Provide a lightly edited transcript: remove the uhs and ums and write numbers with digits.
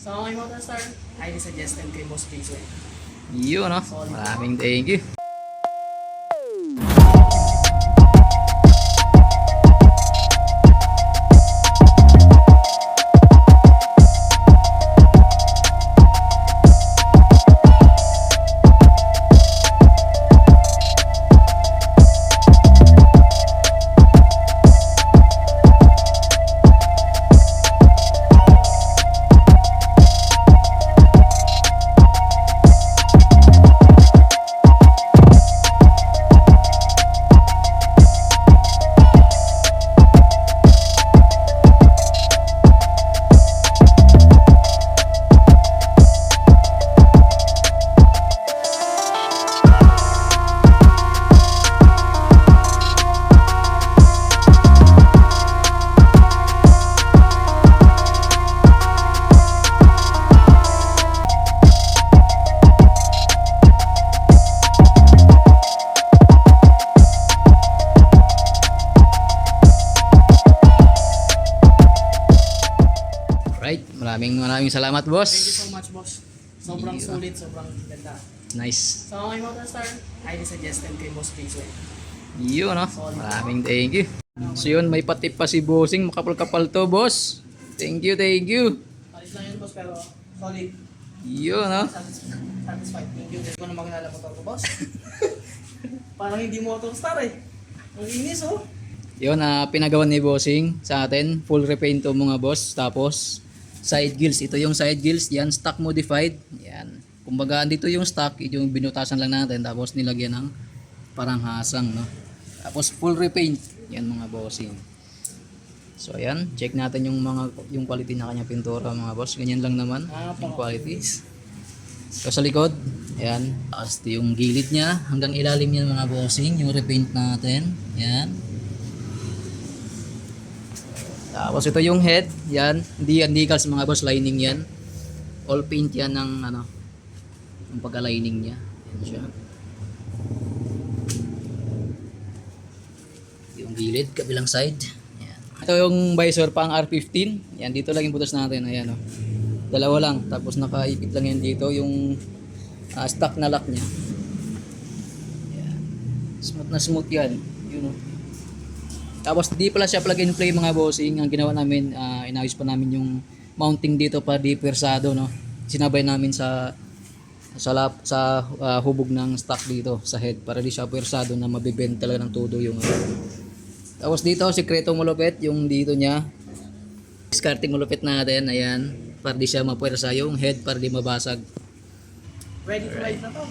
So, okay Motorstar, highly suggested kay Boss Jason. Yun, no? Maraming thank you. Right, maraming salamat, boss. Thank you so much, boss. Sobrang sulit, sobrang ganda. Nice. So, okay Motorstar, highly suggested kay Boss Jason. Yun, no? Maraming thank you. So yun, may patip pa si Bossing. Makapal-kapal to, boss. Thank you, thank you. Alis lang yun, boss, pero solid. Yun, no? Satisfied. Thank you. Hindi ko na makilala motor ko, boss. Parang hindi Motorstar eh. Ang inis, oh. Yun, pinagawa ni Bossing sa atin. Full repaint to mga boss. Tapos, side gills. Ito yung side gills. Yan, stock modified. Yan. Kumbaga, dito yung stock. Ito yung binutasan lang natin. Tapos, nilagyan ng parang hasang, no? Tapos, full repaint. Yan mga Bossing. So, ayan. Check natin yung quality na kanya pintura, mga boss. Ganyan lang naman. Yung qualities. So, sa likod. Ayan. Tapos, yung gilid niya. Hanggang ilalim yan, mga Bossing. Yung repaint natin. Yan. Tapos ito yung head, yan. Hindi yan decals mga boss, lining yan. All paint yan ng ano, yung pagka-lining niya. Yan siya. Yung gilid, kabilang side. Yan. Ito yung visor pang R15. Yan, dito lang yung butas natin. Ayan, oh. Dalawa lang. Tapos nakaipit lang yan dito. Yung stock na lock niya. Yan. Smooth na smooth yan. Yun, oh. Tapos di pala siya plug and play mga bossing. Ang ginawa namin, inayos pa namin yung mounting dito para di persado, no. Sinabay namin sa hubog ng stock dito sa head para di siya persado na mabibend talaga ng todo yung Tapos dito sikreto malupit yung dito niya. Discarding malupit natin, ayan, para di siya mapuwersa yung head para di mabasag. Ready to ride na to.